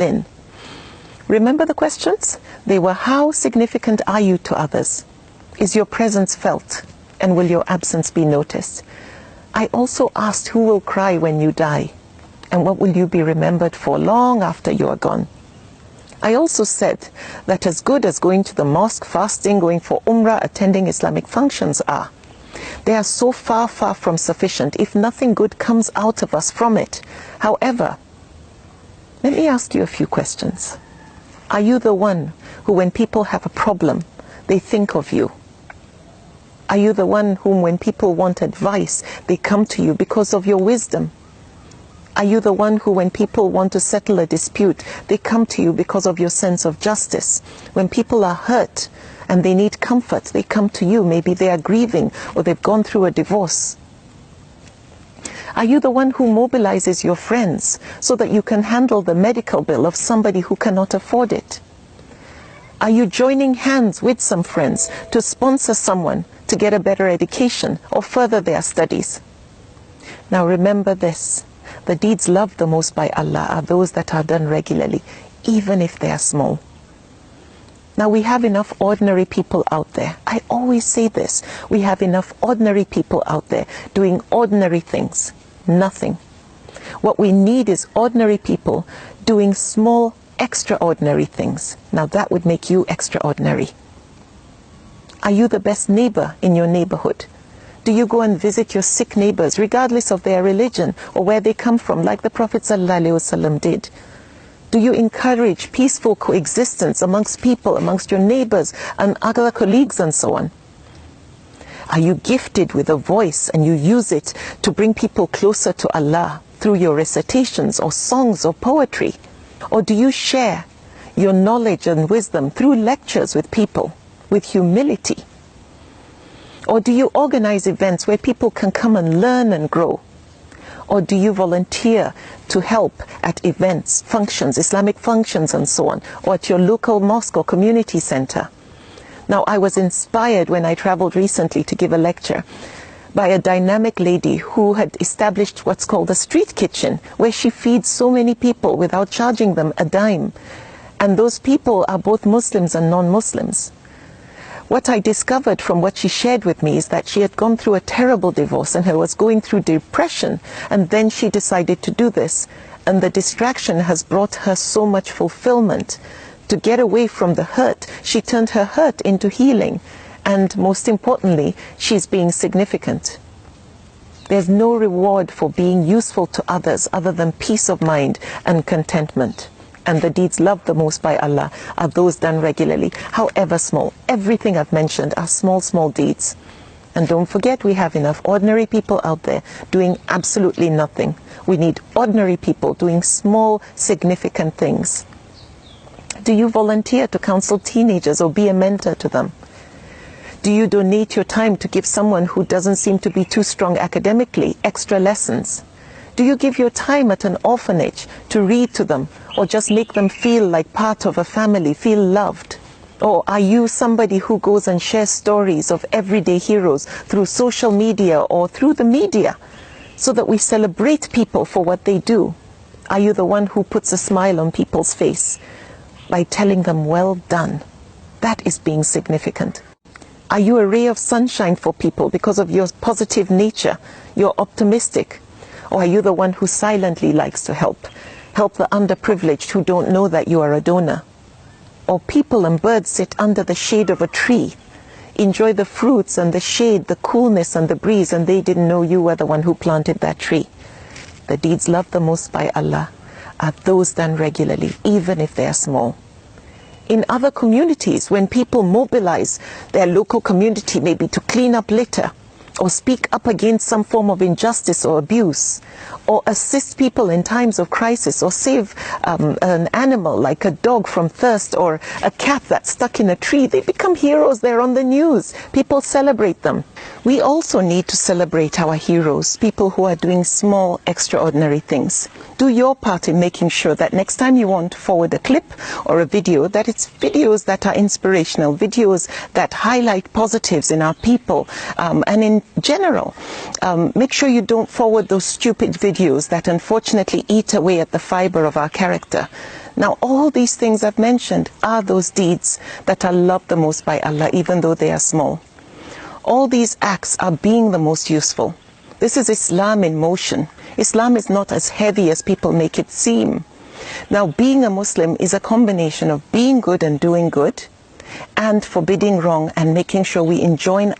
in. Remember the questions? They were, how significant are you to others? Is your presence felt? And will your absence be noticed? I also asked, who will cry when you die? And what will you be remembered for long after you are gone? I also said that as good as going to the mosque, fasting, going for umrah, attending Islamic functions are, they are so far from sufficient if nothing good comes out of us from it. However, let me ask you a few questions. Are you the one who, when people have a problem, they think of you? Are you the one whom, when people want advice, they come to you because of your wisdom? Are you the one who, when people want to settle a dispute, they come to you because of your sense of justice? When people are hurt and they need comfort, they come to you. Maybe they are grieving or they've gone through a divorce. Are you the one who mobilizes your friends so that you can handle the medical bill of somebody who cannot afford it? Are you joining hands with some friends to sponsor someone to get a better education or further their studies? Now remember this. The deeds loved the most by Allah are those that are done regularly, even if they are small. Now we have enough ordinary people out there. I always say this. We have enough ordinary people out there doing ordinary things. Nothing. What we need is ordinary people doing small, extraordinary things. Now that would make you extraordinary. Are you the best neighbor in your neighborhood? Do you go and visit your sick neighbors, regardless of their religion or where they come from, like the Prophet ﷺ did? Do you encourage peaceful coexistence amongst people, amongst your neighbors and other colleagues and so on? Are you gifted with a voice and you use it to bring people closer to Allah through your recitations or songs or poetry? Or do you share your knowledge and wisdom through lectures with people with humility? Or do you organize events where people can come and learn and grow? Or do you volunteer to help at events, functions, Islamic functions and so on, or at your local mosque or community center? Now, I was inspired when I traveled recently to give a lecture by a dynamic lady who had established what's called a street kitchen, where she feeds so many people without charging them a dime. And those people are both Muslims and non-Muslims. What I discovered from what she shared with me is that she had gone through a terrible divorce and was going through depression, and then she decided to do this, and the distraction has brought her so much fulfillment. To get away from the hurt, she turned her hurt into healing, and most importantly, she's being significant. There's no reward for being useful to others other than peace of mind and contentment. And the deeds loved the most by Allah are those done regularly, however small. Everything I've mentioned are small deeds. And don't forget, we have enough ordinary people out there doing absolutely nothing. We need ordinary people doing small, significant things. Do you volunteer to counsel teenagers or be a mentor to them? Do you donate your time to give someone who doesn't seem to be too strong academically extra lessons? Do you give your time at an orphanage to read to them or just make them feel like part of a family, feel loved? Or are you somebody who goes and shares stories of everyday heroes through social media or through the media so that we celebrate people for what they do? Are you the one who puts a smile on people's face by telling them, well done? That is being significant. Are you a ray of sunshine for people because of your positive nature? You're optimistic. Or are you the one who silently likes to help the underprivileged who don't know that you are a donor? Or people and birds sit under the shade of a tree, enjoy the fruits and the shade, the coolness and the breeze, and they didn't know you were the one who planted that tree. The deeds loved the most by Allah are those done regularly, even if they are small. In other communities, when people mobilize their local community maybe to clean up litter, or speak up against some form of injustice or abuse, or assist people in times of crisis, or save an animal like a dog from thirst, or a cat that's stuck in a tree, they become heroes. They're on the news. People celebrate them. We also need to celebrate our heroes, people who are doing small, extraordinary things. Do your part in making sure that next time you want to forward a clip or a video, that it's videos that are inspirational, videos that highlight positives in our people, and in general. Make sure you don't forward those stupid videos that unfortunately eat away at the fiber of our character. Now, all these things I've mentioned are those deeds that are loved the most by Allah, even though they are small. All these acts are being the most useful. This is Islam in motion. Islam is not as heavy as people make it seem. Now, being a Muslim is a combination of being good and doing good, and forbidding wrong and making sure we enjoin